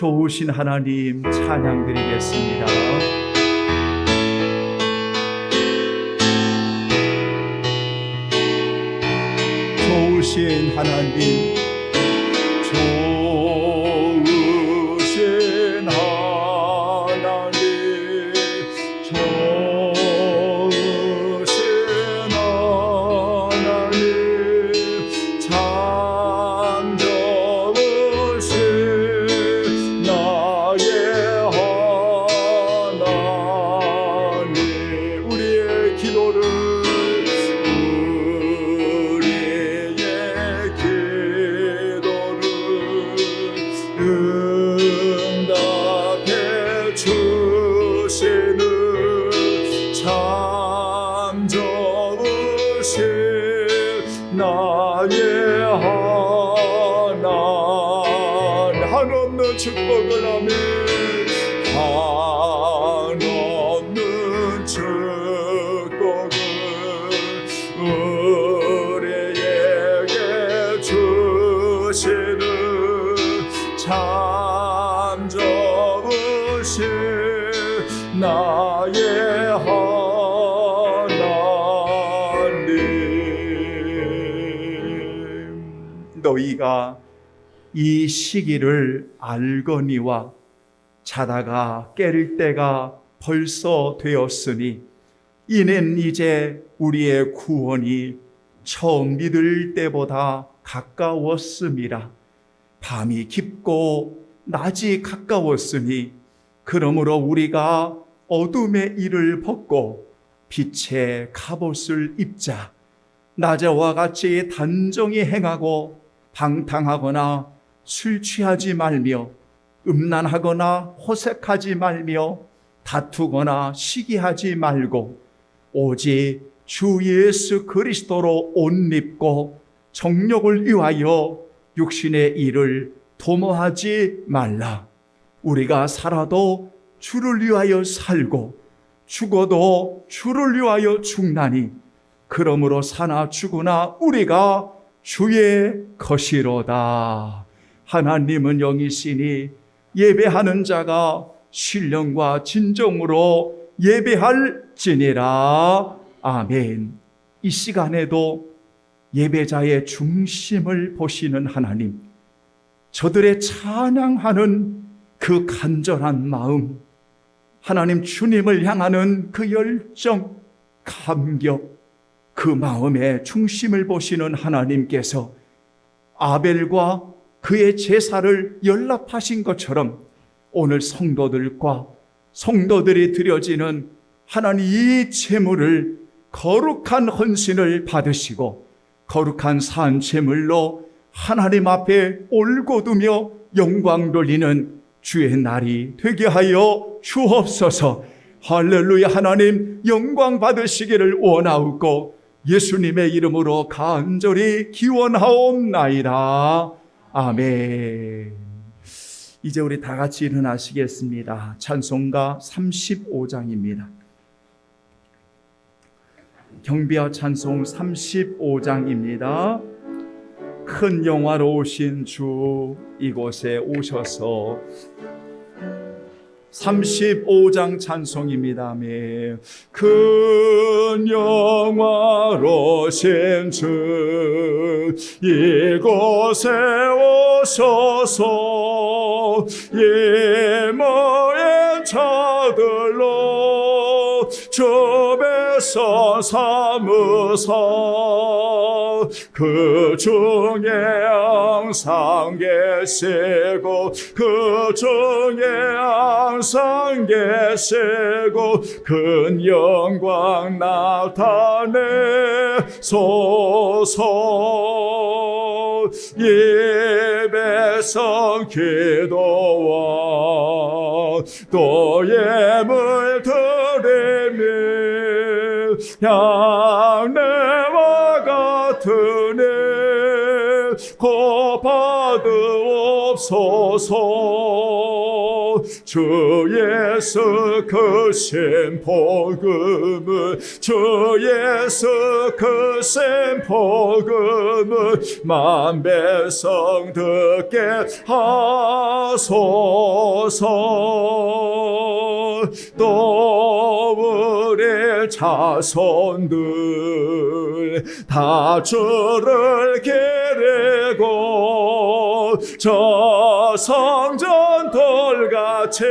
좋으신 하나님 찬양드리겠습니다. 좋으신 하나님, 좋으신 하나님, 좋으신 하나님, 참 좋으신 나의 하나님. 우리의 기도를 응답해 주시는 참 좋으신 나의 하나님. 한없는 축복을 하며 한없는 축복을 우리에게 주시는 참 좋으신 나의 하나님. 너희가 이 시기를 알거니와 자다가 깰 때가 벌써 되었으니 이는 이제 우리의 구원이 처음 믿을 때보다 가까웠음이라. 밤이 깊고 낮이 가까웠으니 그러므로 우리가 어둠의 일을 벗고 빛의 갑옷을 입자. 낮에와 같이 단정히 행하고 방탕하거나 술 취하지 말며 음란하거나 호색하지 말며 다투거나 시기하지 말고 오직 주 예수 그리스도로 옷 입고 정욕을 위하여 육신의 일을 도모하지 말라. 우리가 살아도 주를 위하여 살고 죽어도 주를 위하여 죽나니 그러므로 사나 죽으나 우리가 주의 것이로다. 하나님은 영이시니 예배하는 자가 신령과 진정으로 예배할지니라. 아멘. 이 시간에도 예배자의 중심을 보시는 하나님, 저들의 찬양하는 그 간절한 마음, 하나님 주님을 향하는 그 열정, 감격, 그 마음의 중심을 보시는 하나님께서 아벨과 그의 제사를 연락하신 것처럼 오늘 성도들과 성도들이 드려지는 하나님 이 제물을 거룩한 헌신을 받으시고 거룩한 산제물로 하나님 앞에 올곧으며 영광 돌리는 주의 날이 되게 하여 주옵소서. 할렐루야. 하나님 영광 받으시기를 원하옵고 예수님의 이름으로 간절히 기원하옵나이다. 아멘. 이제 우리 다 같이 일어나시겠습니다. 찬송가 35장입니다. 경비와 찬송 35장입니다. 큰 영화로우신 주 이곳에 오셔서 35장 찬송입니다. 아멘. 큰 영화로우신 주 이곳에 오셔서 예모의 자들로 주배서 삼으사 그 중에 항상 계시고 그 중에 항상 계시고 큰 영광 나타내소서. 예배성 기도와 또 예물 드리며 향내와 같은 일 곧 받으옵소서. 주 예수 크신 복음을 주 예수 크신 복음을 만 백성 듣게 하소서. 또 우리 자손들 다 주를 기리고 저 성전 돌같이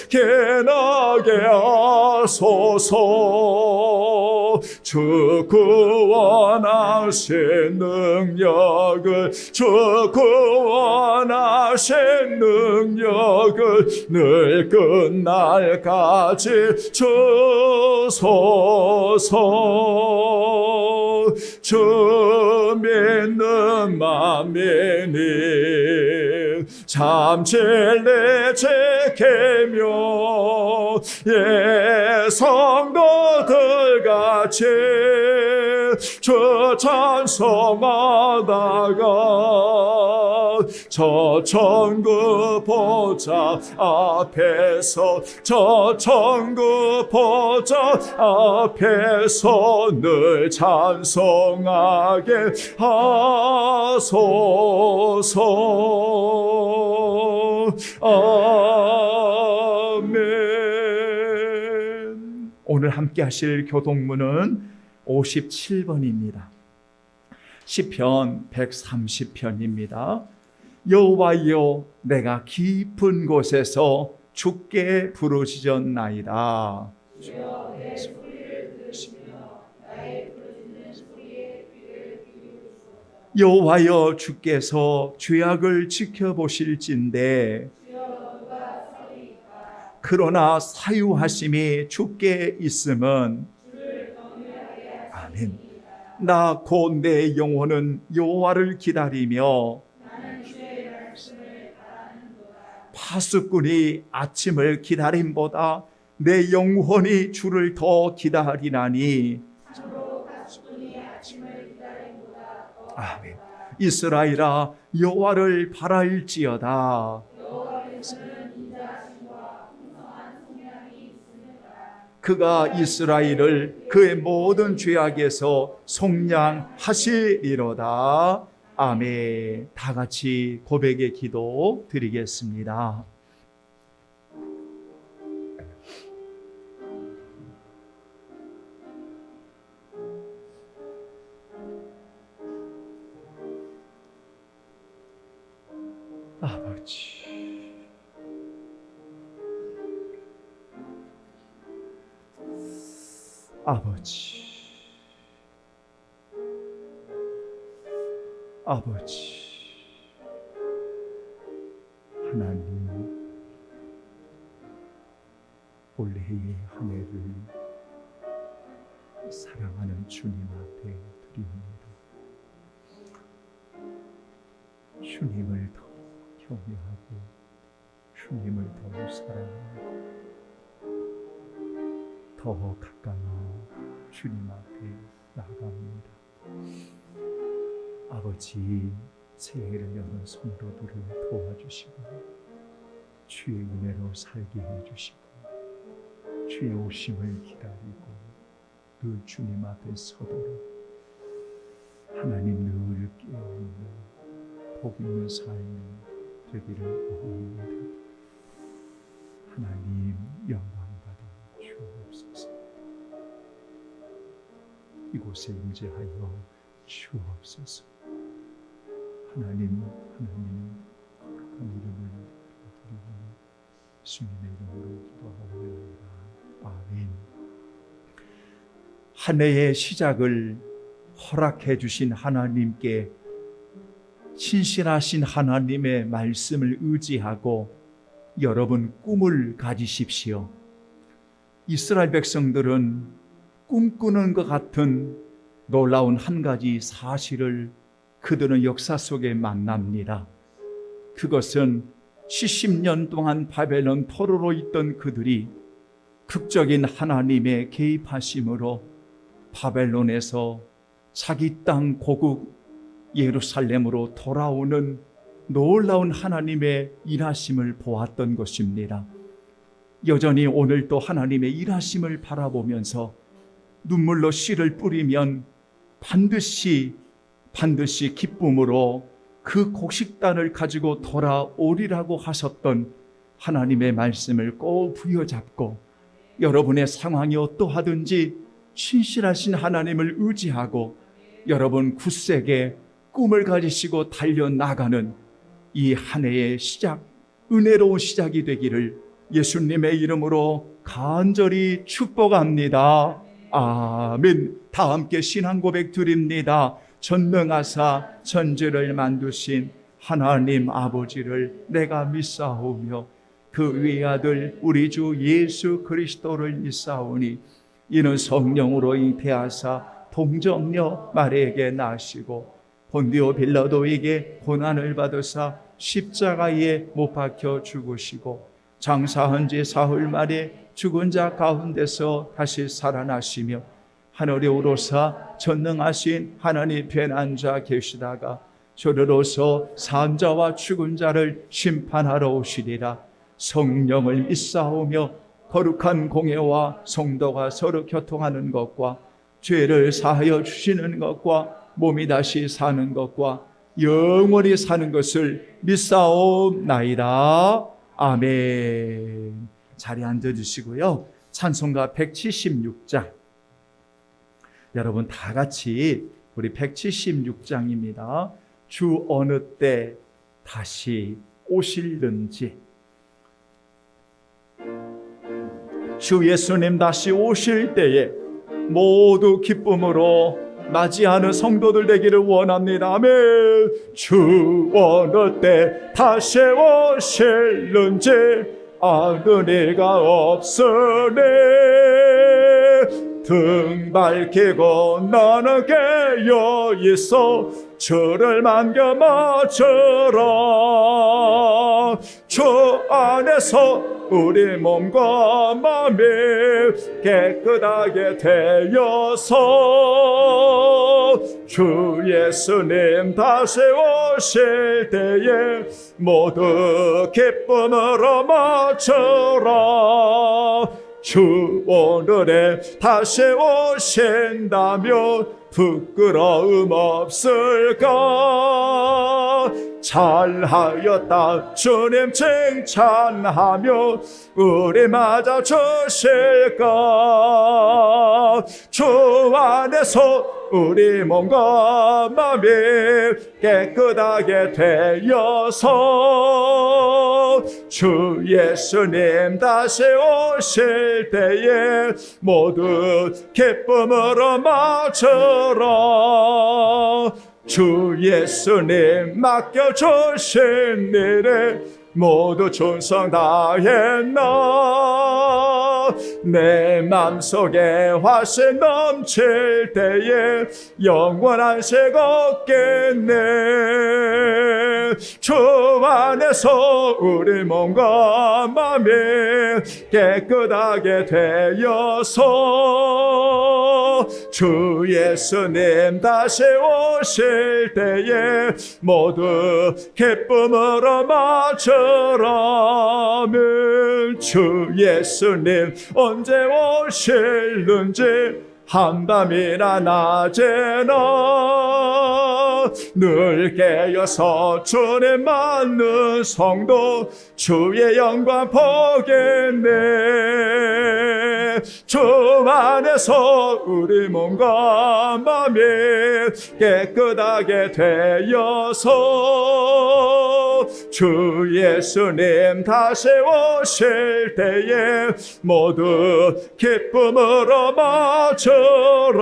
기나게 하소서. 주 구원하신 능력을 주 구원하신 능력을 늘 끝날까지 주소서. 주 믿는 맘이니 참 진리 지키며 예 성도들 같이 주 찬송하다가 저 천국 보좌 앞에서 저 천국 보좌 앞에서 늘 찬송하게 하소서. 아멘. 오늘 함께 하실 교독문은 57번입니다. 시편 130편입니다. 여호와여, 내가 깊은 곳에서 주께 부르짖었나이다. 여호와여, 주께서 죄악을 지켜보실진대 그러나 사유하심이 주께 있음은 아멘. 나 곧 내 영혼은 여호와를 기다리며 파수꾼이 아침을 기다림보다 내 영혼이 주를 더 기다리나니. 아멘. 이스라엘아, 여호와를 바랄지어다. 그가 이스라엘을 그의 모든 죄악에서 속량하시리로다. 아멘. 다 같이 고백의 기도 드리겠습니다. 아버지, 아버지, 아버지, 하나님, 올해의 한 해를 사랑하는 주님 앞에 드립니다. 주님을 더 경외하고 주님을 더 사랑하고 더 가까이 주님 앞에 나아갑니다. 아버지, 새해를 여는 성도들을 도와주시고 주의 은혜로 살게 해주시고 주의 오심을 기다리고 늘 주님 앞에 서도록 하나님 늘 깨어있는 복 있는 삶이 되기를 원합니다. 하나님 영광받아 주옵소서. 이곳에 임재하여 주옵소서. 하나님 거룩한 이름을 드리고 예수님의 이름으로 기도하옵나이다. 아멘. 한 해의 시작을 허락해 주신 하나님께 신실하신 하나님의 말씀을 의지하고 여러분 꿈을 가지십시오. 이스라엘 백성들은 꿈꾸는 것 같은 놀라운 한 가지 사실을 그들은 역사 속에 만납니다. 그것은 70년 동안 바벨론 포로로 있던 그들이 극적인 하나님의 개입하심으로 바벨론에서 자기 땅 고국 예루살렘으로 돌아오는 놀라운 하나님의 일하심을 보았던 것입니다. 여전히 오늘도 하나님의 일하심을 바라보면서 눈물로 씨를 뿌리면 반드시 기쁨으로 그 곡식단을 가지고 돌아오리라고 하셨던 하나님의 말씀을 꼭 부여잡고 여러분의 상황이 어떠하든지 신실하신 하나님을 의지하고 여러분 굳세게 꿈을 가지시고 달려나가는 이 한 해의 시작, 은혜로운 시작이 되기를 예수님의 이름으로 간절히 축복합니다. 아멘. 다 함께 신앙 고백 드립니다. 전능하사 천지를 만드신 하나님 아버지를 내가 믿사오며 그 외아들 우리 주 예수 그리스도를 믿사오니 이는 성령으로 잉태하사 동정녀 마리아에게 나시고 본디오 빌라도에게 고난을 받으사 십자가에 못 박혀 죽으시고 장사한 지 사흘 만에 죽은 자 가운데서 다시 살아나시며 하늘에 오르사 전능하신 하나님 편에 앉아 계시다가 저리로서 산 자와 죽은 자를 심판하러 오시리라. 성령을 믿사오며 거룩한 공예와 성도가 서로 교통하는 것과 죄를 사하여 주시는 것과 몸이 다시 사는 것과 영원히 사는 것을 믿사옵나이다. 아멘. 자리에 앉아주시고요. 찬송가 176장 여러분 다 같이 우리 176장입니다. 주 어느 때 다시 오실는지. 주 예수님 다시 오실 때에 모두 기쁨으로 맞이하는 성도들 되기를 원합니다. 아멘. 주 어느 때 다시 오실는지 아는 이가 없으니 등 밝히고 나는 깨어 있어 주를 만겨 맞으라. 주 안에서 우리 몸과 마음이 깨끗하게 되어서 주 예수님 다시 오실 때에 모두 기쁨으로 맞춰라. 주 오늘에 다시 오신다면 부끄러움 없을까? 잘하였다 주님 칭찬하며 우리 맞아 주실까? 주 안에서 우리 몸과 마음이 깨끗하게 되어서 주 예수님 다시 오실 때에 모두 기쁨으로 맞춰라. 주 예수님 맡겨주신 일에 모두 충성 다했나? 내 맘속에 화신 넘칠 때에 영원한 색 없겠네. 주 안에서 우리 몸과 마음이 깨끗하게 되어서 주 예수님 다시 오실 때에 모두 기쁨으로 맞춰라면 주 예수님 언제 오실는지 한밤이나 낮에나 늘 깨어서 주님 맞는 성도 주의 영광 보겠네. 주 안에서 우리 몸과 마음이 깨끗하게 되어서 주 예수님 다시 오실 때에 모두 기쁨으로 맞춰라.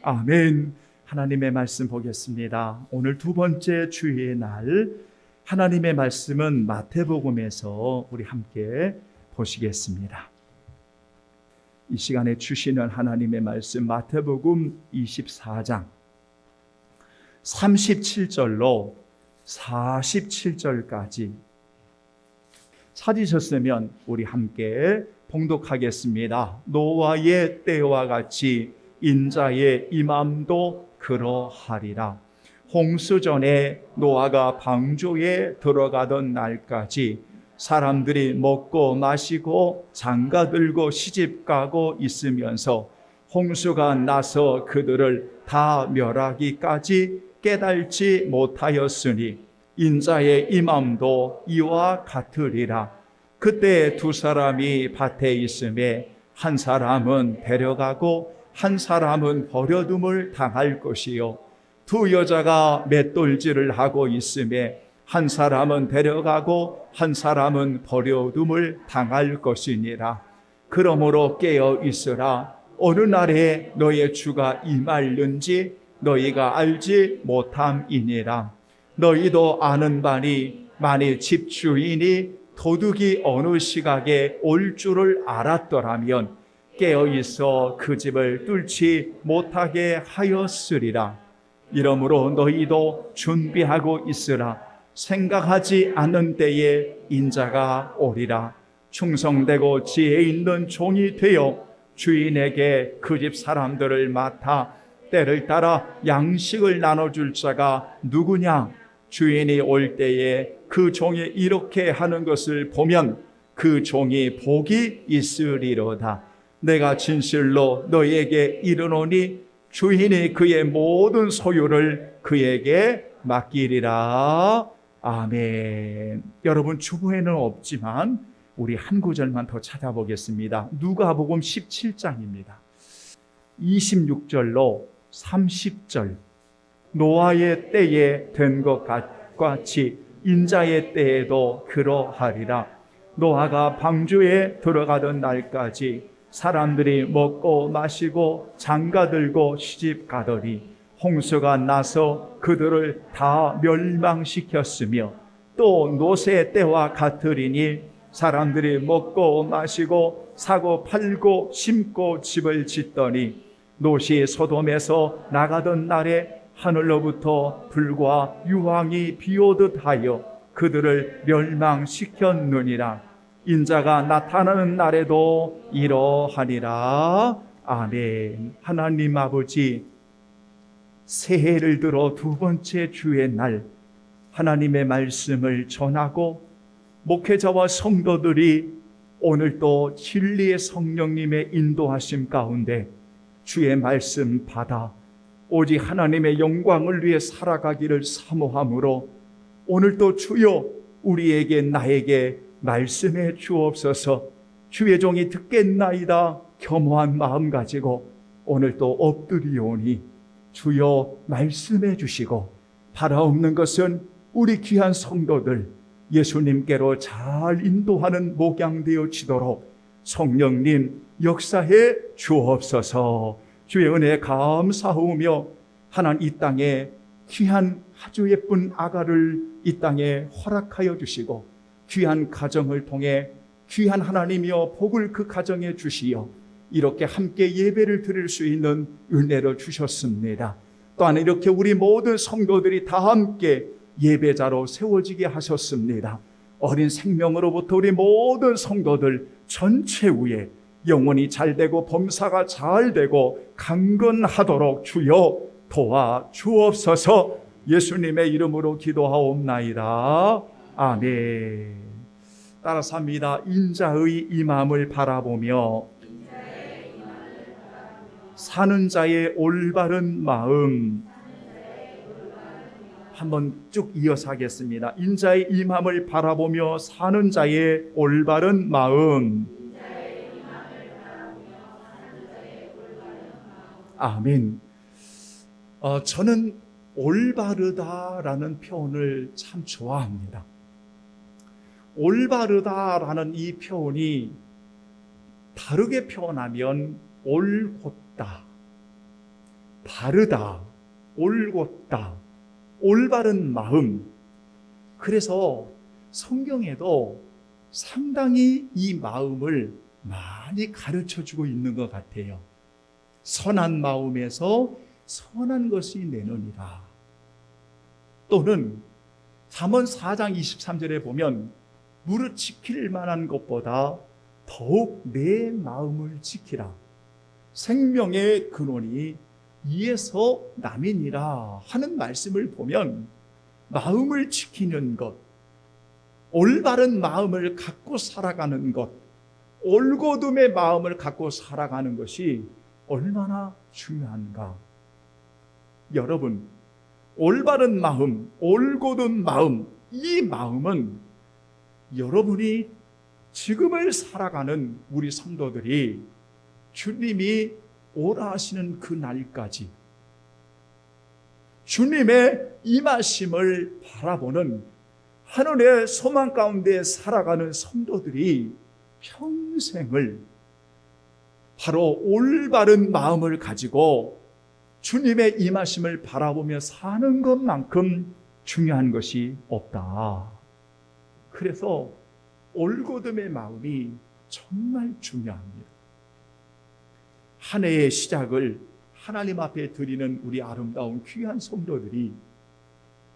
아멘. 하나님의 말씀 보겠습니다. 오늘 두 번째 주일의 날 하나님의 말씀은 마태복음에서 우리 함께 보시겠습니다. 이 시간에 주시는 하나님의 말씀 마태복음 24장 37절로 47절까지 찾으셨으면 우리 함께 봉독하겠습니다. 노아의 때와 같이 인자의 임함도 그러하리라. 홍수 전에 노아가 방주에 들어가던 날까지 사람들이 먹고 마시고 장가들고 시집가고 있으면서 홍수가 나서 그들을 다 멸하기까지 깨달지 못하였으니 인자의 임함도 이와 같으리라. 그때 두 사람이 밭에 있음에 한 사람은 데려가고 한 사람은 버려둠을 당할 것이요, 두 여자가 맷돌질을 하고 있음에 한 사람은 데려가고 한 사람은 버려둠을 당할 것이니라. 그러므로 깨어 있으라. 어느 날에 너의 주가 임할는지 너희가 알지 못함이니라. 너희도 아는 바니 만일 집주인이 도둑이 어느 시각에 올 줄을 알았더라면 깨어 있어 그 집을 뚫지 못하게 하였으리라. 이러므로 너희도 준비하고 있으라. 생각하지 않는 때에 인자가 오리라. 충성되고 지혜 있는 종이 되어 주인에게 그 집 사람들을 맡아 때를 따라 양식을 나눠줄 자가 누구냐? 주인이 올 때에 그 종이 이렇게 하는 것을 보면 그 종이 복이 있으리로다. 내가 진실로 너희에게 이르노니 주인이 그의 모든 소유를 그에게 맡기리라. 아멘. 여러분, 주보에는 없지만 우리 한 구절만 더 찾아보겠습니다. 누가복음 17장입니다. 26절로 30절. 노아의 때에 된 것 같이 인자의 때에도 그러하리라. 노아가 방주에 들어가던 날까지 사람들이 먹고 마시고 장가들고 시집가더니 홍수가 나서 그들을 다 멸망시켰으며 또 노새 때와 같으리니 사람들이 먹고 마시고 사고 팔고 심고 집을 짓더니 롯이 소돔에서 나가던 날에 하늘로부터 불과 유황이 비오듯 하여 그들을 멸망시켰느니라. 인자가 나타나는 날에도 이러하리라. 아멘. 하나님 아버지, 새해를 들어 두 번째 주의 날 하나님의 말씀을 전하고 목회자와 성도들이 오늘 또 진리의 성령님의 인도하심 가운데 주의 말씀 받아 오직 하나님의 영광을 위해 살아가기를 사모함으로 오늘 또 주여 우리에게 나에게 말씀해 주옵소서. 주의 종이 듣겠나이다. 겸허한 마음 가지고 오늘 또 엎드리오니 주여 말씀해 주시고 바라옵는 것은 우리 귀한 성도들 예수님께로 잘 인도하는 목양되어지도록 성령님 역사해 주옵소서. 주의 은혜에 감사하며 하나님 이 땅에 귀한 아주 예쁜 아가를 이 땅에 허락하여 주시고 귀한 가정을 통해 귀한 하나님이여 복을 그 가정에 주시어 이렇게 함께 예배를 드릴 수 있는 은혜를 주셨습니다. 또한 이렇게 우리 모든 성도들이 다 함께 예배자로 세워지게 하셨습니다. 어린 생명으로부터 우리 모든 성도들 전체 위에 영혼이 잘되고 범사가 잘되고 강건하도록 주여 도와 주옵소서. 예수님의 이름으로 기도하옵나이다. 아멘. 따라서 합니다. 인자의 임함을 바라보며 사는 자의 올바른 마음. 한번 쭉 이어서 하겠습니다. 인자의 임함을 바라보며 사는 자의 올바른 마음. 아멘. 저는 올바르다라는 표현을 참 좋아합니다. 올바르다라는 이 표현이 다르게 표현하면 올곧다, 바르다, 올곧다, 올바른 마음. 그래서 성경에도 상당히 이 마음을 많이 가르쳐주고 있는 것 같아요. 선한 마음에서 선한 것이 내느니라. 또는 잠언 4장 23절에 보면 무릇 지킬 만한 것보다 더욱 내 마음을 지키라. 생명의 근원이 이에서 남이니라 하는 말씀을 보면 마음을 지키는 것, 올바른 마음을 갖고 살아가는 것, 올곧음의 마음을 갖고 살아가는 것이 얼마나 중요한가. 여러분, 올바른 마음, 올곧은 마음, 이 마음은 여러분이 지금을 살아가는 우리 성도들이 주님이 오라 하시는 그 날까지 주님의 임하심을 바라보는 하늘의 소망 가운데 살아가는 성도들이 평생을 바로 올바른 마음을 가지고 주님의 임하심을 바라보며 사는 것만큼 중요한 것이 없다. 그래서 올곧음의 마음이 정말 중요합니다. 한 해의 시작을 하나님 앞에 드리는 우리 아름다운 귀한 성도들이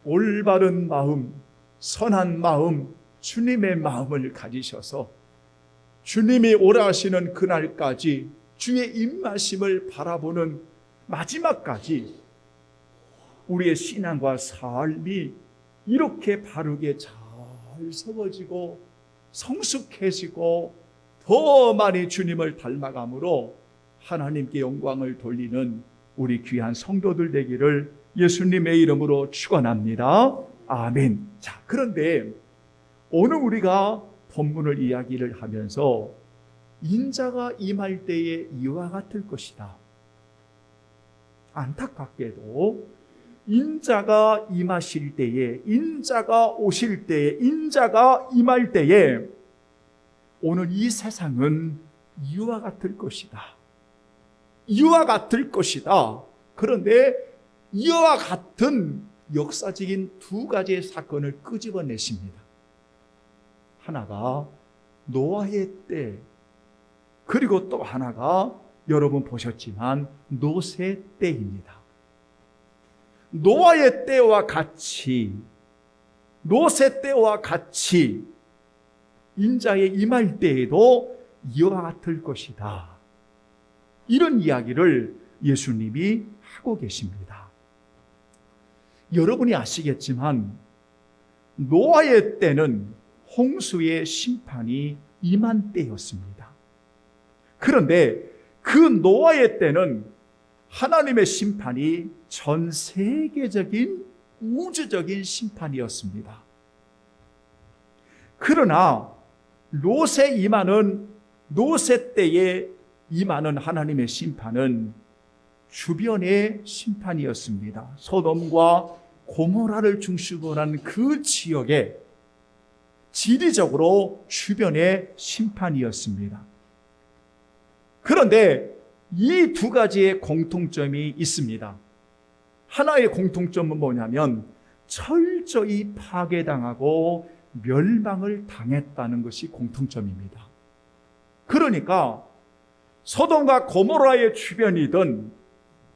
올바른 마음, 선한 마음, 주님의 마음을 가지셔서 주님이 오라 하시는 그날까지 주의 임하심을 바라보는 마지막까지 우리의 신앙과 삶이 이렇게 바르게 잘 세워지고 성숙해지고 더 많이 주님을 닮아감으로 하나님께 영광을 돌리는 우리 귀한 성도들 되기를 예수님의 이름으로 축원합니다. 아멘. 자, 그런데 오늘 우리가 본문을 이야기를 하면서 인자가 임할 때에 이와 같을 것이다. 안타깝게도 인자가 임하실 때에, 인자가 오실 때에, 인자가 임할 때에 오늘 이 세상은 이와 같을 것이다. 이와 같을 것이다. 그런데 이와 같은 역사적인 두 가지의 사건을 끄집어내십니다. 하나가 노아의 때, 그리고 또 하나가 여러분 보셨지만 노새 때입니다. 노아의 때와 같이, 노새 때와 같이 인자의 임할 때에도 이와 같을 것이다. 이런 이야기를 예수님이 하고 계십니다. 여러분이 아시겠지만 노아의 때는 홍수의 심판이 임한 때였습니다. 그런데 그 노아의 때는 하나님의 심판이 전 세계적인 우주적인 심판이었습니다. 그러나 롯에 임하는 롯의 때에 임하는 하나님의 심판은 주변의 심판이었습니다. 소돔과 고모라를 중심으로 한 그 지역에 지리적으로 주변의 심판이었습니다. 그런데 이 두 가지의 공통점이 있습니다. 하나의 공통점은 뭐냐면 철저히 파괴당하고 멸망을 당했다는 것이 공통점입니다. 그러니까 소돔과 고모라의 주변이든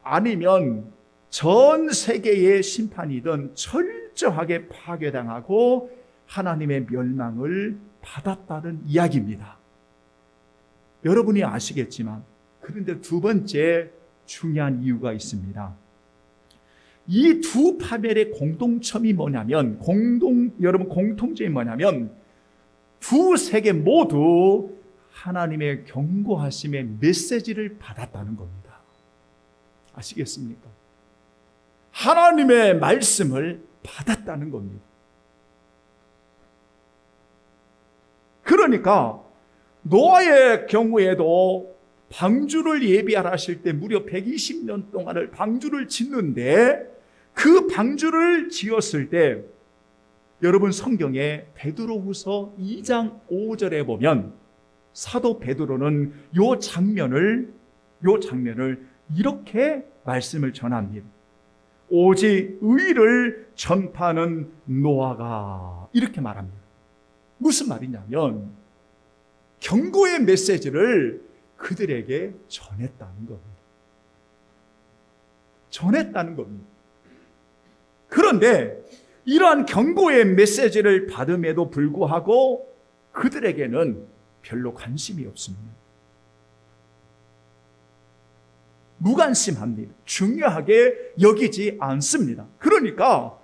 아니면 전 세계의 심판이든 철저하게 파괴당하고 하나님의 멸망을 받았다는 이야기입니다. 여러분이 아시겠지만 그런데 두 번째 중요한 이유가 있습니다. 이 두 파멸의 공동점이 뭐냐면 여러분 공통점이 뭐냐면 두 세계 모두 하나님의 경고하심의 메시지를 받았다는 겁니다. 아시겠습니까? 하나님의 말씀을 받았다는 겁니다. 그러니까 노아의 경우에도 방주를 예비하실 때 무려 120년 동안을 방주를 짓는데 그 방주를 지었을 때 여러분 성경에 베드로후서 2장 5절에 보면 사도 베드로는 요 장면을 이렇게 말씀을 전합니다. 오직 의를 전파하는 노아가 이렇게 말합니다. 무슨 말이냐면 경고의 메시지를 그들에게 전했다는 겁니다. 전했다는 겁니다. 그런데 이러한 경고의 메시지를 받음에도 불구하고 그들에게는 별로 관심이 없습니다. 무관심합니다. 중요하게 여기지 않습니다. 그러니까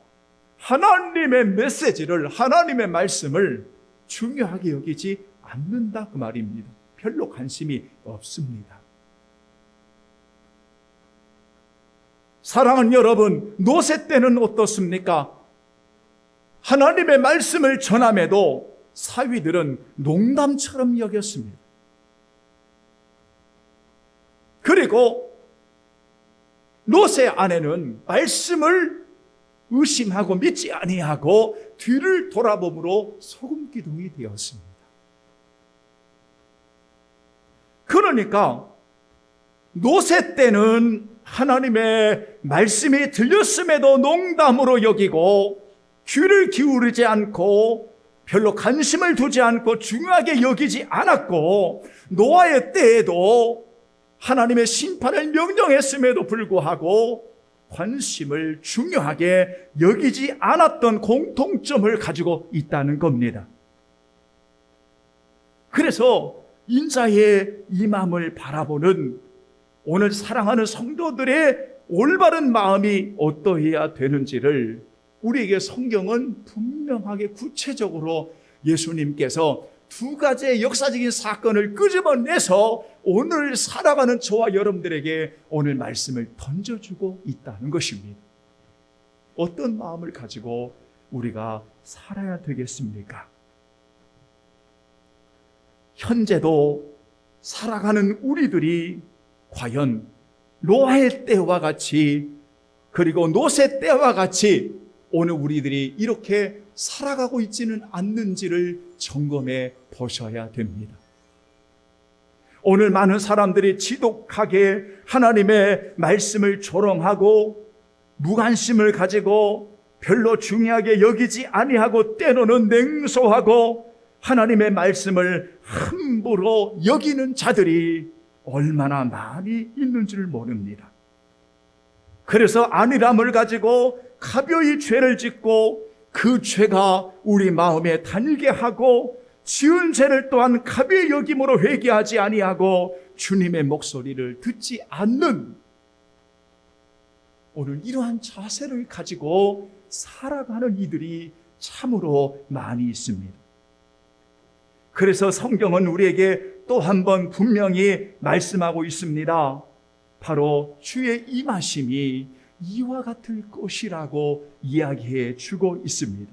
하나님의 메시지를, 하나님의 말씀을 중요하게 여기지 않는다 그 말입니다. 별로 관심이 없습니다. 사랑하는 여러분, 노세 때는 어떻습니까? 하나님의 말씀을 전함에도 사위들은 농담처럼 여겼습니다. 그리고 롯의 아내는 말씀을 의심하고 믿지 아니하고 뒤를 돌아봄으로 소금 기둥이 되었습니다. 그러니까 롯의 때는 하나님의 말씀이 들렸음에도 농담으로 여기고 귀를 기울이지 않고 별로 관심을 두지 않고 중요하게 여기지 않았고, 노아의 때에도 하나님의 심판을 명령했음에도 불구하고 관심을 중요하게 여기지 않았던 공통점을 가지고 있다는 겁니다. 그래서 인자의 임함을 바라보는 오늘 사랑하는 성도들의 올바른 마음이 어떠해야 되는지를 우리에게 성경은 분명하게 구체적으로 예수님께서 두 가지의 역사적인 사건을 끄집어내서 오늘 살아가는 저와 여러분들에게 오늘 말씀을 던져주고 있다는 것입니다. 어떤 마음을 가지고 우리가 살아야 되겠습니까? 현재도 살아가는 우리들이 과연 노아의 때와 같이, 그리고 롯의 때와 같이 오늘 우리들이 이렇게 살아가고 있지는 않는지를 점검해 보셔야 됩니다. 오늘 많은 사람들이 지독하게 하나님의 말씀을 조롱하고 무관심을 가지고 별로 중요하게 여기지 아니하고 때로는 냉소하고 하나님의 말씀을 함부로 여기는 자들이 얼마나 많이 있는지를 모릅니다. 그래서 안일함을 가지고 가벼이 죄를 짓고 그 죄가 우리 마음에 단일게 하고 지은 죄를 또한 가벼이 여김으로 회개하지 아니하고 주님의 목소리를 듣지 않는 오늘 이러한 자세를 가지고 살아가는 이들이 참으로 많이 있습니다. 그래서 성경은 우리에게 또 한 번 분명히 말씀하고 있습니다. 바로 주의 임하심이 이와 같을 것이라고 이야기해 주고 있습니다.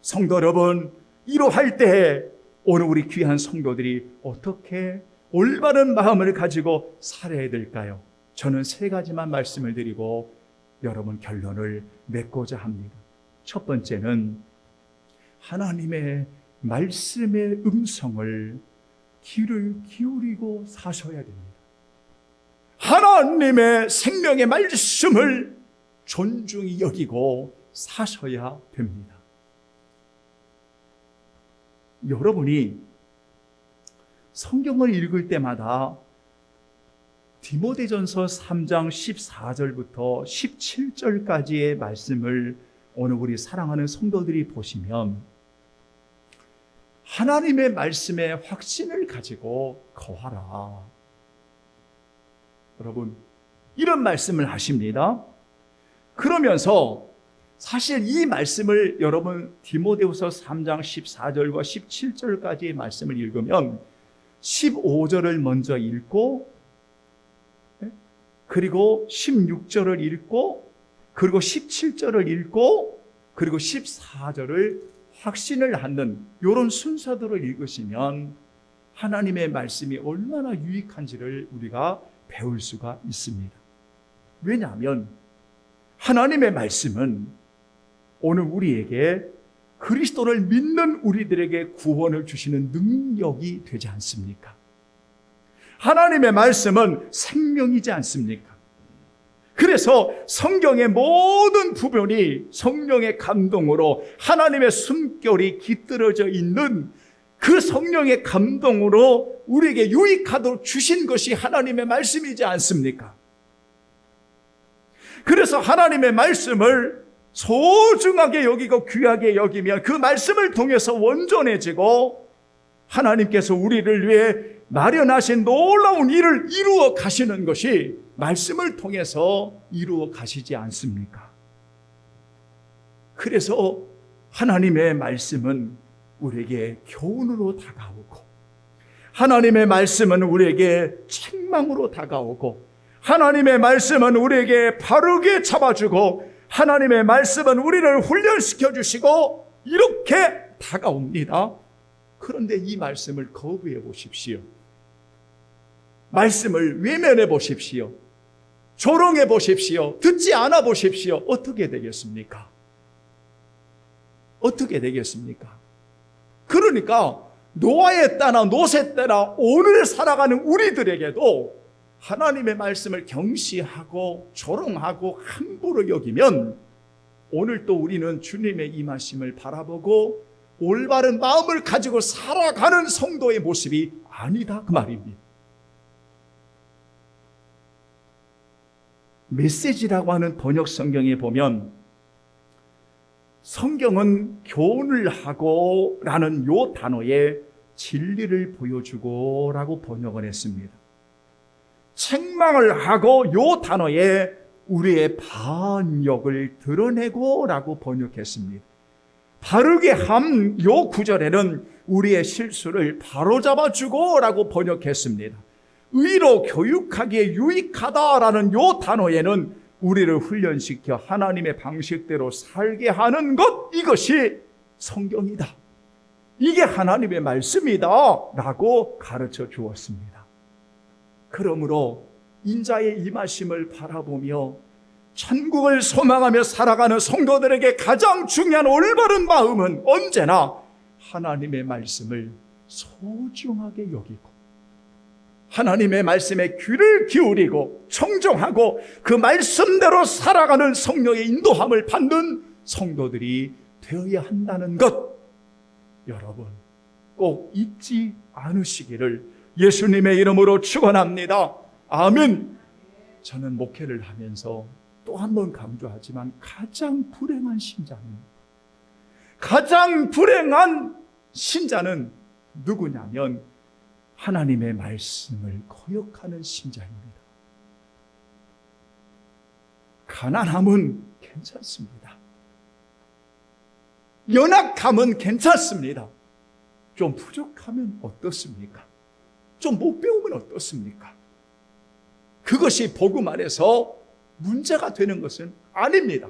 성도 여러분, 이러할 때 오늘 우리 귀한 성도들이 어떻게 올바른 마음을 가지고 살아야 될까요? 저는 세 가지만 말씀을 드리고 여러분 결론을 맺고자 합니다. 첫 번째는 하나님의 말씀의 음성을 귀를 기울이고 사셔야 됩니다. 하나님의 생명의 말씀을 존중히 여기고 사셔야 됩니다. 여러분이 성경을 읽을 때마다 디모데전서 3장 14절부터 17절까지의 말씀을 오늘 우리 사랑하는 성도들이 보시면 하나님의 말씀에 확신을 가지고 거하라. 여러분, 이런 말씀을 하십니다. 그러면서 사실 이 말씀을 여러분 디모데후서 3장 14절과 17절까지의 말씀을 읽으면 15절을 먼저 읽고 그리고 16절을 읽고 그리고 17절을 읽고 그리고 14절을 확신을 갖는 이런 순서대로 읽으시면 하나님의 말씀이 얼마나 유익한지를 우리가 배울 수가 있습니다. 왜냐하면 하나님의 말씀은 오늘 우리에게 그리스도를 믿는 우리들에게 구원을 주시는 능력이 되지 않습니까? 하나님의 말씀은 생명이지 않습니까? 그래서 성경의 모든 부분이 성령의 감동으로 하나님의 숨결이 깃들어져 있는 그 성령의 감동으로 우리에게 유익하도록 주신 것이 하나님의 말씀이지 않습니까? 그래서 하나님의 말씀을 소중하게 여기고 귀하게 여기면 그 말씀을 통해서 온전해지고 하나님께서 우리를 위해 마련하신 놀라운 일을 이루어 가시는 것이 말씀을 통해서 이루어 가시지 않습니까? 그래서 하나님의 말씀은 우리에게 교훈으로 다가오고, 하나님의 말씀은 우리에게 책망으로 다가오고, 하나님의 말씀은 우리에게 바르게 잡아주고, 하나님의 말씀은 우리를 훈련시켜 주시고 이렇게 다가옵니다. 그런데 이 말씀을 거부해 보십시오. 말씀을 외면해 보십시오. 조롱해 보십시오. 듣지 않아 보십시오. 어떻게 되겠습니까? 어떻게 되겠습니까? 그러니까 노아의 때나 노세 때나 오늘 살아가는 우리들에게도 하나님의 말씀을 경시하고 조롱하고 함부로 여기면 오늘 또 우리는 주님의 임하심을 바라보고 올바른 마음을 가지고 살아가는 성도의 모습이 아니다, 그 말입니다. 메시지라고 하는 번역 성경에 보면 성경은 교훈을 하고 라는 요 단어에 진리를 보여주고 라고 번역을 했습니다. 책망을 하고 요 단어에 우리의 반역을 드러내고 라고 번역했습니다. 바르게 함 요 구절에는 우리의 실수를 바로잡아주고 라고 번역했습니다. 의로 교육하기에 유익하다라는 요 단어에는 우리를 훈련시켜 하나님의 방식대로 살게 하는 것, 이것이 성경이다. 이게 하나님의 말씀이다 라고 가르쳐 주었습니다. 그러므로 인자의 임하심을 바라보며 천국을 소망하며 살아가는 성도들에게 가장 중요한 올바른 마음은 언제나 하나님의 말씀을 소중하게 여기고 하나님의 말씀에 귀를 기울이고 청종하고 그 말씀대로 살아가는 성령의 인도함을 받는 성도들이 되어야 한다는 것, 여러분 꼭 잊지 않으시기를 예수님의 이름으로 축원합니다. 아멘. 저는 목회를 하면서 또 한 번 강조하지만 가장 불행한 신자는 누구냐면 하나님의 말씀을 거역하는 신자입니다. 가난함은 괜찮습니다. 연약함은 괜찮습니다. 좀 부족하면 어떻습니까? 좀 못 배우면 어떻습니까? 그것이 복음 안에서 문제가 되는 것은 아닙니다.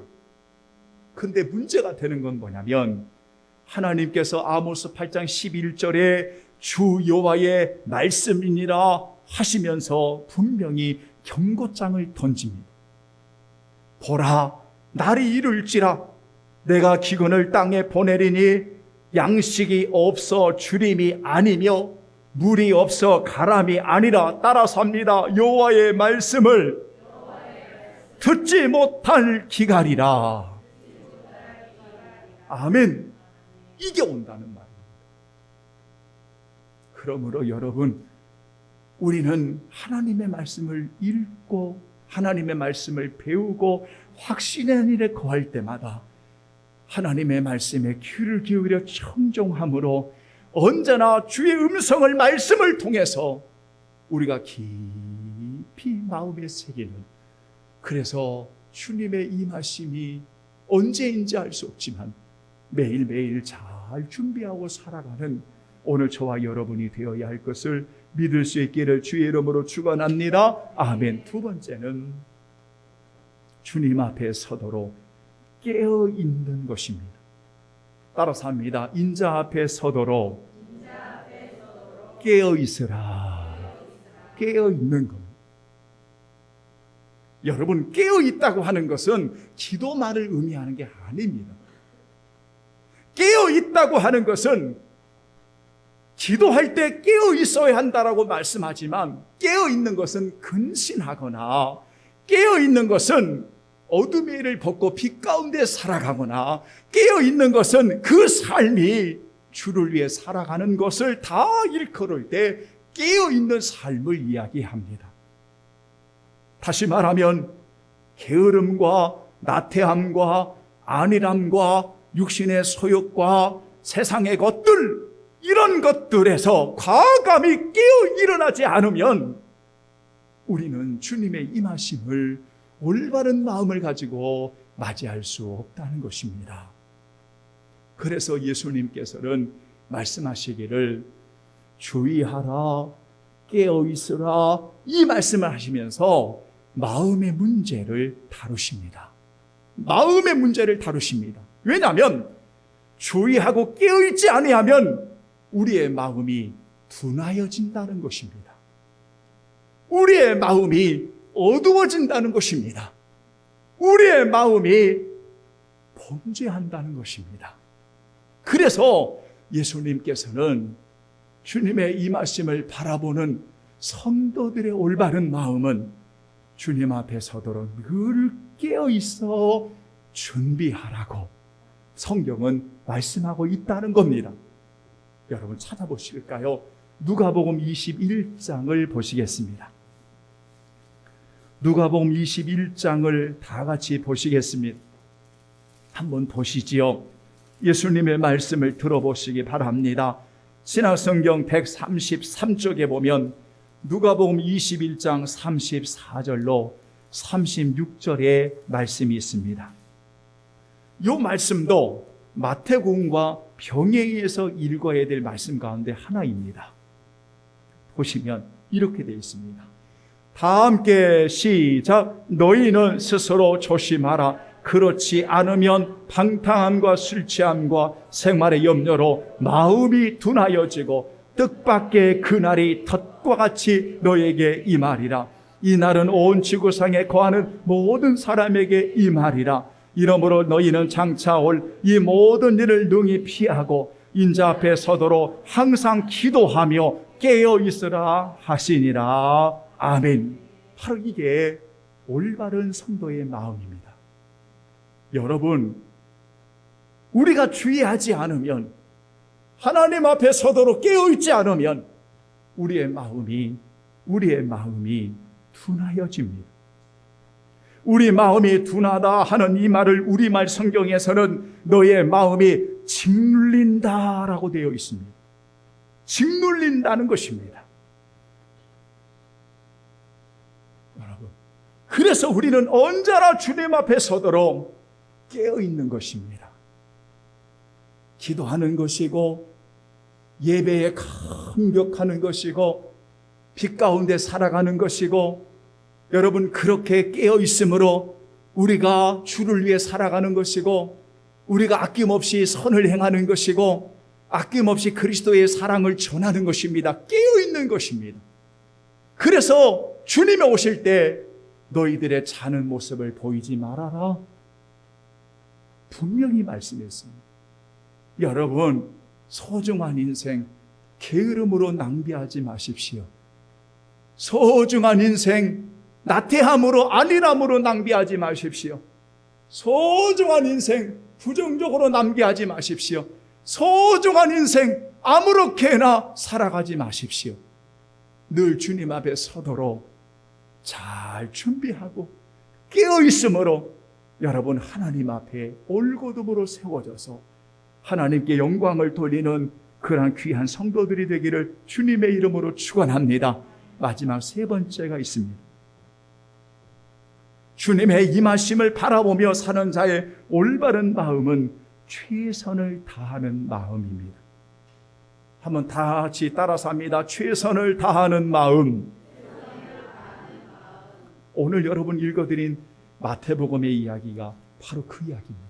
근데 문제가 되는 건 뭐냐면 하나님께서 아모스 8장 11절에 주 여호와의 말씀이니라 하시면서 분명히 경고장을 던집니다. 보라, 날이 이룰지라 내가 기근을 땅에 보내리니 양식이 없어 주림이 아니며 물이 없어 가람이 아니라. 따라서 합니다. 여호와의 말씀을 듣지 못할 기갈이라. 아멘. 이게 온다는 말입니다. 그러므로 여러분, 우리는 하나님의 말씀을 읽고 하나님의 말씀을 배우고 확신의 일에 거할 때마다 하나님의 말씀에 귀를 기울여 청종함으로 언제나 주의 음성을 말씀을 통해서 우리가 깊이 마음에 새기는, 그래서 주님의 임하심이 언제인지 알 수 없지만 매일매일 잘 준비하고 살아가는 오늘 저와 여러분이 되어야 할 것을 믿을 수 있기를 주의 이름으로 축원합니다. 아멘. 두 번째는 주님 앞에 서도록 깨어있는 것입니다. 따라서 합니다. 인자 앞에 서도록 깨어있으라. 깨어있는 겁니다. 여러분, 깨어있다고 하는 것은 기도만을 의미하는 게 아닙니다. 깨어있다고 하는 것은 기도할 때 깨어있어야 한다라고 말씀하지만, 깨어있는 것은 근신하거나, 깨어있는 것은 어둠의 일을 벗고 빛 가운데 살아가거나, 깨어있는 것은 그 삶이 주를 위해 살아가는 것을 다 일컬을 때 깨어있는 삶을 이야기합니다. 다시 말하면 게으름과 나태함과 안일함과 육신의 소욕과 세상의 것들, 이런 것들에서 과감히 깨어 일어나지 않으면 우리는 주님의 임하심을 올바른 마음을 가지고 맞이할 수 없다는 것입니다. 그래서 예수님께서는 말씀하시기를 주의하라, 깨어있으라, 이 말씀을 하시면서 마음의 문제를 다루십니다. 마음의 문제를 다루십니다. 왜냐하면 주의하고 깨어있지 아니하면 우리의 마음이 둔하여진다는 것입니다. 우리의 마음이 어두워진다는 것입니다. 우리의 마음이 범죄한다는 것입니다. 그래서 예수님께서는 주님의 임하심을 바라보는 성도들의 올바른 마음은 주님 앞에 서도록 늘 깨어있어 준비하라고 성경은 말씀하고 있다는 겁니다. 여러분 찾아보실까요? 누가복음 21장을 보시겠습니다. 누가복음 21장을 다 같이 보시겠습니다. 한번 보시지요. 예수님의 말씀을 들어보시기 바랍니다. 신약성경 133쪽에 보면 누가복음 21장 34절로 36절의 말씀이 있습니다. 이 말씀도 마태복음과 병행해서 읽어야 될 말씀 가운데 하나입니다. 보시면 이렇게 되어 있습니다. 다 함께 시작. 너희는 스스로 조심하라. 그렇지 않으면 방탕함과 술 취함과 생활의 염려로 마음이 둔하여지고 뜻밖의 그날이 덫과 같이 너에게 임하리라. 이 날은 온 지구상에 거하는 모든 사람에게 임하리라. 이러므로 너희는 장차 올 이 모든 일을 능히 피하고 인자 앞에 서도록 항상 기도하며 깨어 있으라 하시니라. 아멘. 바로 이게 올바른 성도의 마음입니다. 여러분, 우리가 주의하지 않으면, 하나님 앞에 서도록 깨어있지 않으면 우리의 마음이 둔하여집니다. 우리 마음이 둔하다 하는 이 말을 우리말 성경에서는 너의 마음이 짓눌린다라고 되어 있습니다. 짓눌린다는 것입니다. 여러분, 그래서 우리는 언제나 주님 앞에 서도록 깨어있는 것입니다. 기도하는 것이고 예배에 감격하는 것이고 빛 가운데 살아가는 것이고, 여러분 그렇게 깨어있으므로 우리가 주를 위해 살아가는 것이고, 우리가 아낌없이 선을 행하는 것이고, 아낌없이 그리스도의 사랑을 전하는 것입니다. 깨어있는 것입니다. 그래서 주님이 오실 때 너희들의 자는 모습을 보이지 말아라, 분명히 말씀했습니다. 여러분, 소중한 인생 게으름으로 낭비하지 마십시오. 소중한 인생 나태함으로 안일함으로 낭비하지 마십시오. 소중한 인생 부정적으로 낭비하지 마십시오. 소중한 인생 아무렇게나 살아가지 마십시오. 늘 주님 앞에 서도록 잘 준비하고 깨어있으므로 여러분 하나님 앞에 올곧음으로 세워져서 하나님께 영광을 돌리는 그러한 귀한 성도들이 되기를 주님의 이름으로 축원합니다. 마지막 세 번째가 있습니다. 주님의 임하심을 바라보며 사는 자의 올바른 마음은 최선을 다하는 마음입니다. 한번 다 같이 따라서 합니다. 최선을 다하는 마음. 오늘 여러분 읽어드린 마태복음의 이야기가 바로 그 이야기입니다.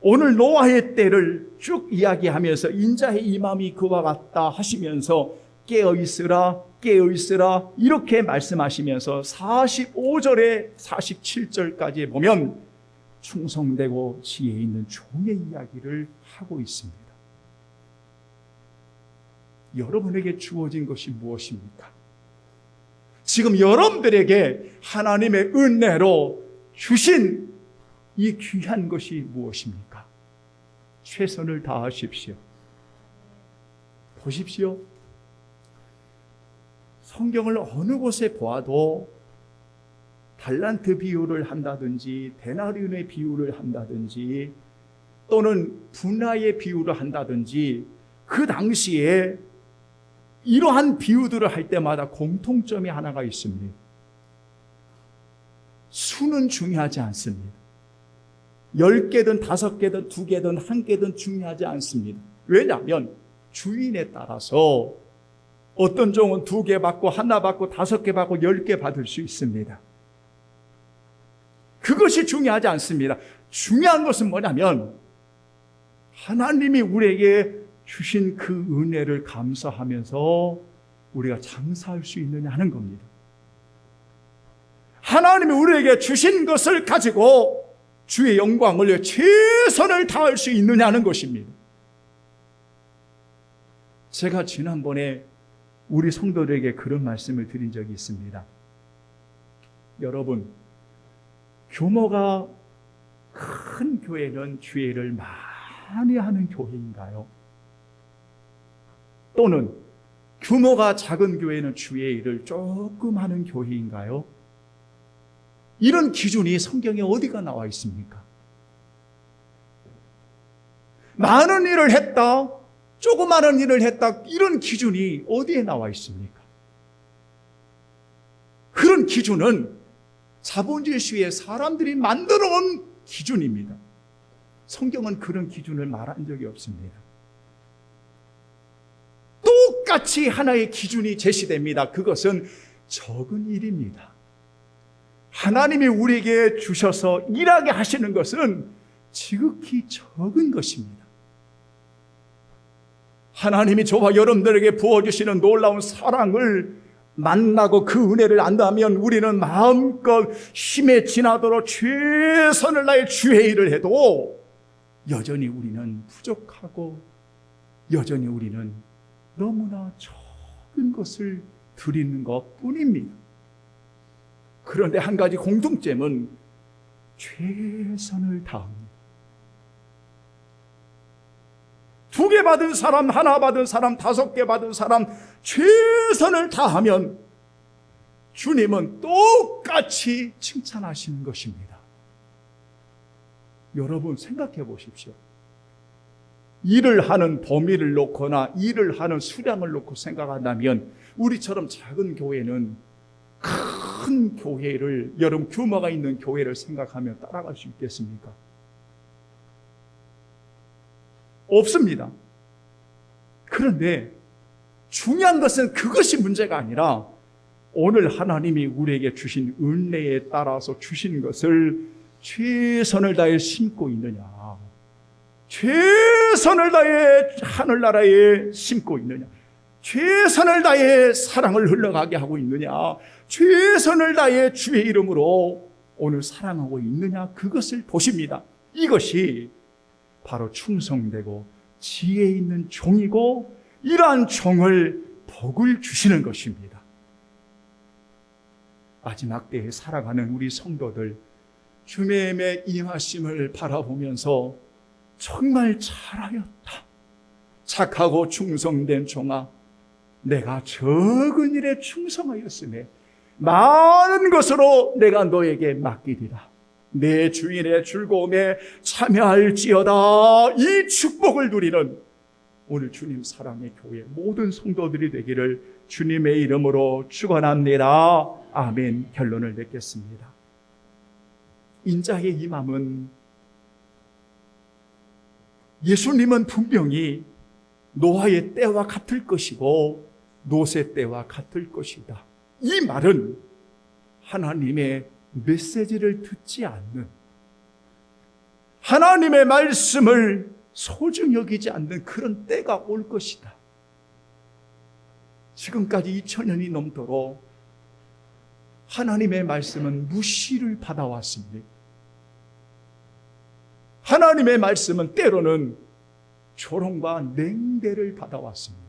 오늘 노아의 때를 쭉 이야기하면서 인자의 임함이 그와 같다 하시면서 깨어있으라 깨어있으라 이렇게 말씀하시면서 45절에 47절까지 보면 충성되고 지혜 있는 종의 이야기를 하고 있습니다. 여러분에게 주어진 것이 무엇입니까? 지금 여러분들에게 하나님의 은혜로 주신 이 귀한 것이 무엇입니까? 최선을 다하십시오. 보십시오. 성경을 어느 곳에 보아도 달란트 비유를 한다든지 데나리온의 비유를 한다든지 또는 분야의 비유를 한다든지 그 당시에 이러한 비유들을 할 때마다 공통점이 하나가 있습니다. 수는 중요하지 않습니다. 10개든 5개든 2개든 1개든 중요하지 않습니다. 왜냐하면 주인에 따라서 어떤 종은 2개 받고 1 받고 5개 받고 10개 받을 수 있습니다. 그것이 중요하지 않습니다. 중요한 것은 뭐냐면 하나님이 우리에게 주신 그 은혜를 감사하면서 우리가 장사할 수 있느냐 하는 겁니다. 하나님이 우리에게 주신 것을 가지고 주의 영광을 위해 최선을 다할 수 있느냐는 것입니다. 제가 지난번에 우리 성도들에게 그런 말씀을 드린 적이 있습니다. 여러분, 규모가 큰 교회는 주의 일을 많이 하는 교회인가요? 또는 규모가 작은 교회는 주의 일을 조금 하는 교회인가요? 이런 기준이 성경에 어디가 나와 있습니까? 많은 일을 했다, 조그마한 일을 했다, 이런 기준이 어디에 나와 있습니까? 그런 기준은 자본주의의 사람들이 만들어 온 기준입니다. 성경은 그런 기준을 말한 적이 없습니다. 똑같이 하나의 기준이 제시됩니다. 그것은 적은 일입니다. 하나님이 우리에게 주셔서 일하게 하시는 것은 지극히 적은 것입니다. 하나님이 저와 여러분들에게 부어주시는 놀라운 사랑을 만나고 그 은혜를 안다면 우리는 마음껏 힘에 지나도록 최선을 다해 주의 일을 해도 여전히 우리는 부족하고 여전히 우리는 너무나 적은 것을 드리는 것뿐입니다. 그런데 한 가지 공통점은 최선을 다합니다. 2개 받은 사람, 1 받은 사람, 5개 받은 사람 최선을 다하면 주님은 똑같이 칭찬하시는 것입니다. 여러분 생각해 보십시오. 일을 하는 범위를 놓거나 일을 하는 수량을 놓고 생각한다면 우리처럼 작은 교회는 큰 교회를, 여러분 규모가 있는 교회를 생각하며 따라갈 수 있겠습니까? 없습니다. 그런데 중요한 것은 그것이 문제가 아니라 오늘 하나님이 우리에게 주신 은혜에 따라서 주신 것을 최선을 다해 심고 있느냐, 최선을 다해 하늘나라에 심고 있느냐, 최선을 다해 사랑을 흘러가게 하고 있느냐, 최선을 다해 주의 이름으로 오늘 사랑하고 있느냐, 그것을 보십니다. 이것이 바로 충성되고 지혜 있는 종이고 이러한 종을 복을 주시는 것입니다. 마지막 때에 살아가는 우리 성도들, 주님의 임하심을 바라보면서 정말 잘하였다, 착하고 충성된 종아, 내가 적은 일에 충성하였으니 많은 것으로 내가 너에게 맡기리라. 내 주인의 즐거움에 참여할지어다. 이 축복을 누리는 오늘 주님 사랑의 교회 모든 성도들이 되기를 주님의 이름으로 축원합니다. 아멘. 결론을 맺겠습니다. 인자의 임함은, 예수님은 분명히 노아의 때와 같을 것이고 노세 때와 같을 것이다. 이 말은 하나님의 메시지를 듣지 않는, 하나님의 말씀을 소중히 여기지 않는 그런 때가 올 것이다. 지금까지 2000년이 넘도록 하나님의 말씀은 무시를 받아왔습니다. 하나님의 말씀은 때로는 조롱과 냉대를 받아왔습니다.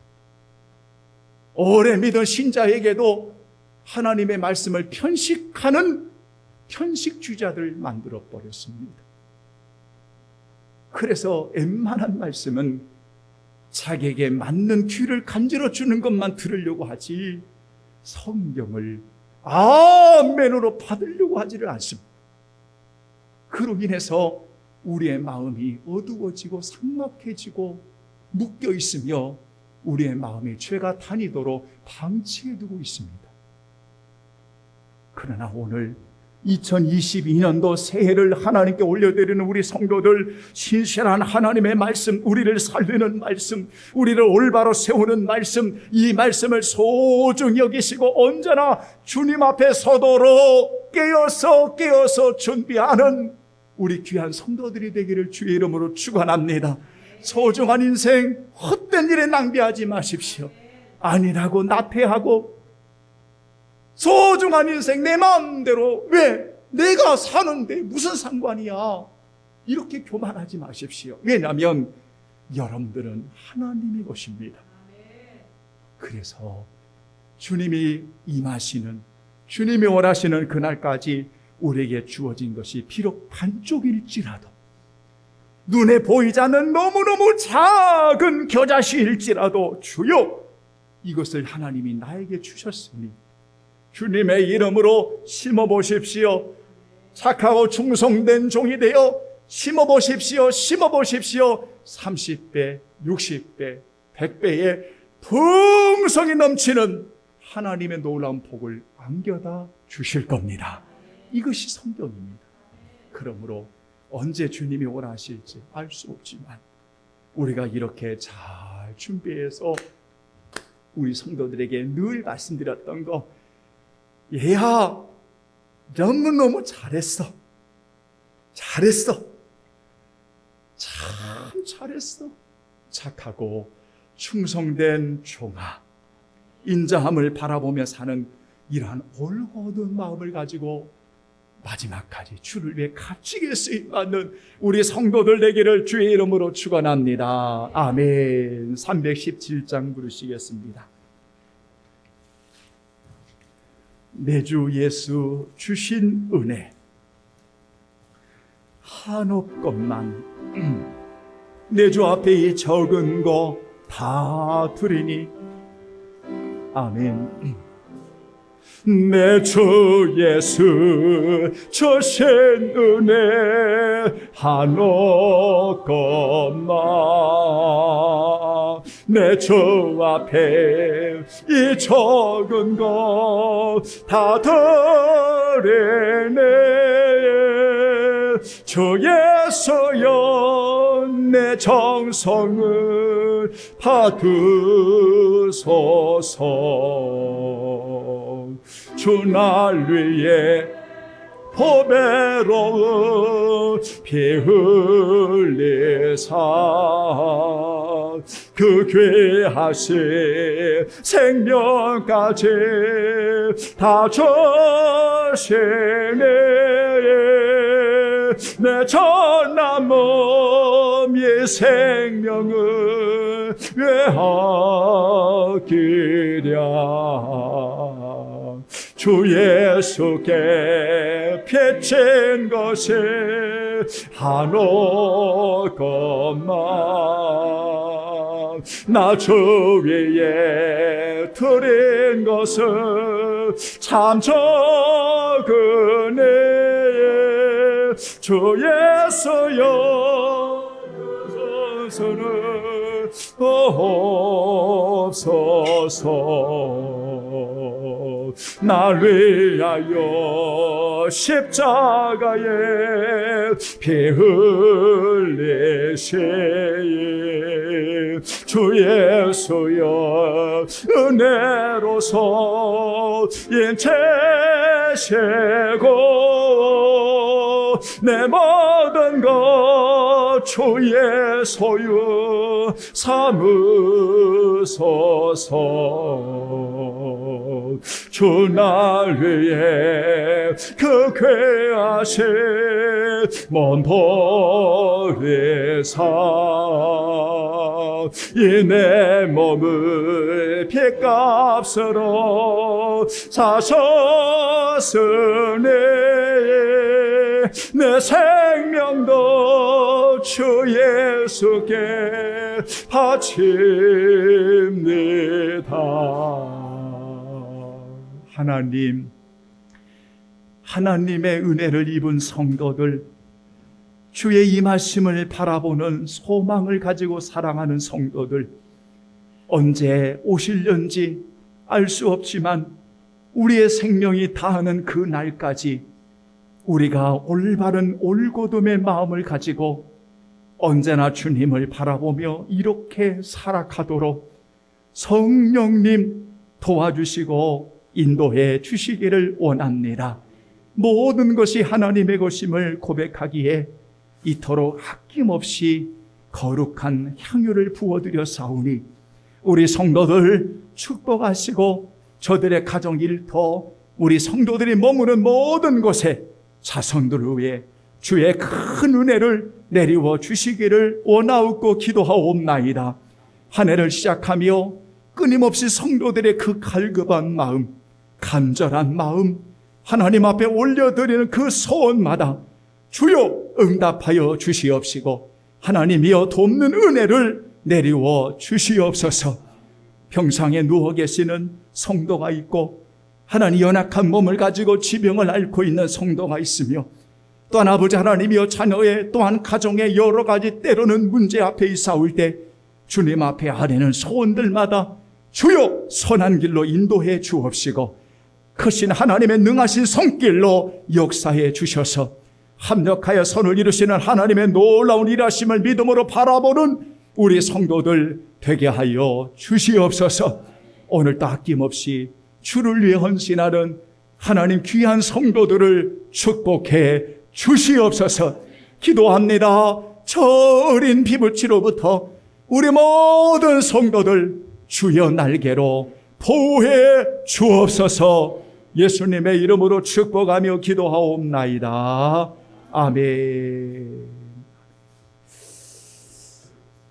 오래 믿은 신자에게도 하나님의 말씀을 편식하는 편식주의자들 만들어 버렸습니다. 그래서 웬만한 말씀은 자기에게 맞는 귀를 간지러 주는 것만 들으려고 하지 성경을 아멘으로 받으려고 하지를 않습니다. 그로 인해서 우리의 마음이 어두워지고 삭막해지고 묶여 있으며 우리의 마음이 죄가 다니도록 방치해 두고 있습니다. 그러나 오늘 2022년도 새해를 하나님께 올려드리는 우리 성도들, 신실한 하나님의 말씀, 우리를 살리는 말씀, 우리를 올바로 세우는 말씀, 이 말씀을 소중히 여기시고 언제나 주님 앞에 서도록 깨어서 준비하는 우리 귀한 성도들이 되기를 주의 이름으로 축원합니다. 소중한 인생 헛된 일에 낭비하지 마십시오. 아니라고 나태하고 소중한 인생 내 마음대로, 왜 내가 사는데 무슨 상관이야, 이렇게 교만하지 마십시오. 왜냐하면 여러분들은 하나님이 것입니다. 그래서 주님이 임하시는, 주님이 원하시는 그날까지 우리에게 주어진 것이 비록 반쪽일지라도, 눈에 보이지 않는 너무너무 작은 겨자씨일지라도 주여 이것을 하나님이 나에게 주셨으니 주님의 이름으로 심어보십시오. 착하고 충성된 종이 되어 심어보십시오. 30배, 60배, 100배의 풍성이 넘치는 하나님의 놀라운 복을 안겨다 주실 겁니다. 이것이 성경입니다. 그러므로 언제 주님이 오라 하실지 알 수 없지만 우리가 이렇게 잘 준비해서 우리 성도들에게 늘 말씀드렸던 거, 얘야 너무너무 잘했어, 참 잘했어, 착하고 충성된 종아, 인자함을 바라보며 사는 이러한 올곧은 마음을 가지고 마지막까지 주를 위해 값지게 쓰임받는 우리 성도들 되기를 주의 이름으로 축원합니다. 아멘. 317장 부르시겠습니다. 내 주 예수 주신 은혜 한없 것만 내 주 앞에 이 적은 거 다 드리니 아멘. 내 주 예수 주신 은혜 한없 것만 내 주 앞에 이 적은 것 다 드리네. 주 예수여 내 정성을 받으소서. 주 날 위해 보배로운 피 흘리사 그 귀하신 생명까지 다 주시네. 내 전남은 이 생명을 왜하기랴. 주 예수께 피친 것이 한없 것만 나 주 위에 드린 것은 참 적으네. 주 예수여 선선을 없소서. 날 위하여 십자가에 피 흘리신 주 예수여 은혜로서 인체시고 내 모든 것 주의 소유 삼으소서. 주 날 위해 그 귀하신 먼 보혜사 이 내 몸을 핏값으로 사셨으니 내 생명도 주 예수께 바칩니다. 하나님의 은혜를 입은 성도들, 주의 임하심을 바라보는 소망을 가지고 사랑하는 성도들, 언제 오실련지 알 수 없지만 우리의 생명이 다하는 그 날까지 우리가 올바른 올곧음의 마음을 가지고 언제나 주님을 바라보며 이렇게 살아가도록 성령님 도와주시고 인도해 주시기를 원합니다. 모든 것이 하나님의 것임을 고백하기에 이토록 아낌없이 거룩한 향유를 부어드려 사오니 우리 성도들 축복하시고 저들의 가정 일터 우리 성도들이 머무는 모든 곳에 자손들을 위해 주의 큰 은혜를 내리워 주시기를 원하옵고 기도하옵나이다. 한 해를 시작하며 끊임없이 성도들의 그 갈급한 마음, 간절한 마음, 하나님 앞에 올려드리는 그 소원마다 주여 응답하여 주시옵시고 하나님이여 돕는 은혜를 내리워 주시옵소서. 병상에 누워 계시는 성도가 있고 하나님 연약한 몸을 가지고 지병을 앓고 있는 성도가 있으며 또한 아버지 하나님이여 자녀의 또한 가정의 여러 가지 때로는 문제 앞에 싸울 때 주님 앞에 아뢰는 소원들마다 주여 선한 길로 인도해 주옵시고 크신 하나님의 능하신 손길로 역사해 주셔서 합력하여 선을 이루시는 하나님의 놀라운 일하심을 믿음으로 바라보는 우리 성도들 되게 하여 주시옵소서. 오늘도 아낌없이 주를 위해 헌신하는 하나님 귀한 성도들을 축복해 주시옵소서. 기도합니다. 저 어린 피부치로부터 우리 모든 성도들 주여 날개로 보호해 주옵소서. 예수님의 이름으로 축복하며 기도하옵나이다. 아멘.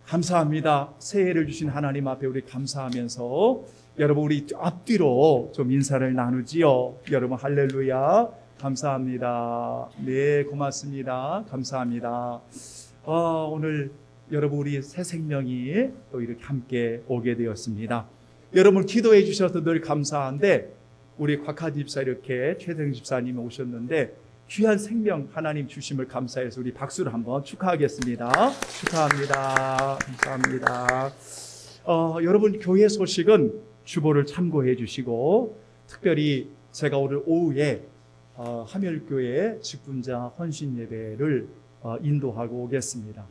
감사합니다. 새해를 주신 하나님 앞에 우리 감사하면서 여러분 우리 앞뒤로 좀 인사를 나누지요. 여러분 할렐루야. 감사합니다. 네, 고맙습니다. 감사합니다. 오늘 여러분 우리 새 생명이 또 이렇게 함께 오게 되었습니다. 여러분 기도해 주셔서 늘 감사한데 우리 곽하 집사 이렇게 최정 집사님이 오셨는데 귀한 생명 하나님 주심을 감사해서 우리 박수를 한번 축하하겠습니다. 축하합니다. 감사합니다. 여러분 교회 소식은 주보를 참고해 주시고 특별히 제가 오늘 오후에 하멸교회 직분자 헌신 예배를 인도하고 오겠습니다.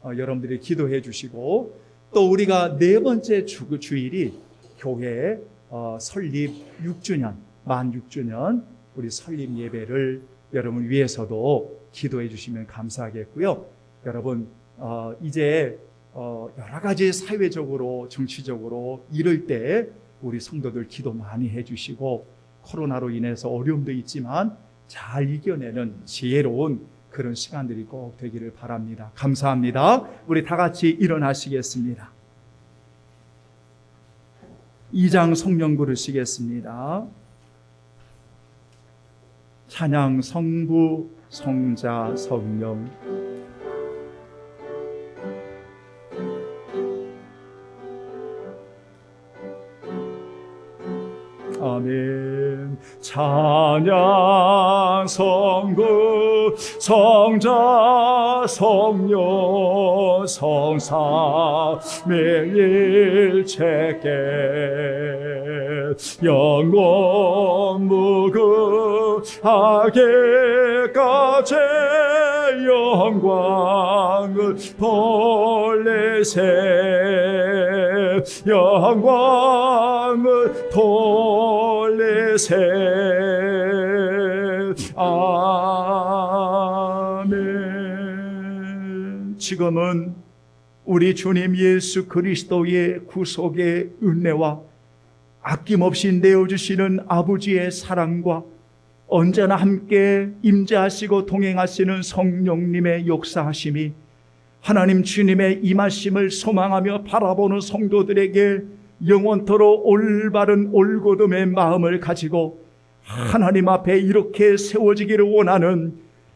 여러분들이 기도해 주시고 또 우리가 네 번째 주일이 교회 설립 6주년 만 6주년 우리 설립 예배를 여러분 위해서도 기도해 주시면 감사하겠고요. 여러분 이제 여러 가지 사회적으로 정치적으로 이럴 때 우리 성도들 기도 많이 해주시고 코로나로 인해서 어려움도 있지만 잘 이겨내는 지혜로운 그런 시간들이 꼭 되기를 바랍니다. 감사합니다. 우리 다 같이 일어나시겠습니다. 2장 성령 부르시겠습니다. 찬양 성부 성자 성령. 아멘. 찬양 성부 성자 성령 성사 매일체께 영원 무궁하게까지 영광을 돌리세 영광을 돌리세. 아멘. 지금은 우리 주님 예수 그리스도의 구속의 은혜와 아낌없이 내어주시는 아버지의 사랑과 언제나 함께 임재하시고 동행하시는 성령님의 역사하심이 하나님 주님의 임하심을 소망하며 바라보는 성도들에게 영원토록 올바른 올곧음의 마음을 가지고 하나님 앞에 이렇게 세워지기를 원하는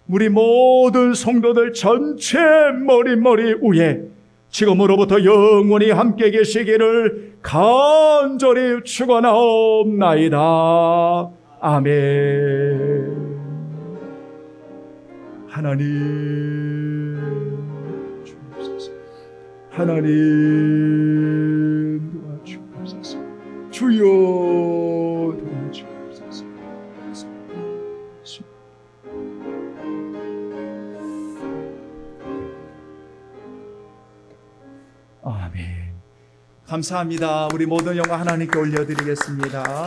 우리 모든 성도들 전체 머리 위에 지금으로부터 영원히 함께 계시기를 간절히 축원하옵나이다. 아멘. 하나님 주옵소서. 하나님 도와주옵소서. 주여 도와주옵소서. 아멘. 감사합니다. 우리 모든 영광 하나님께 올려드리겠습니다.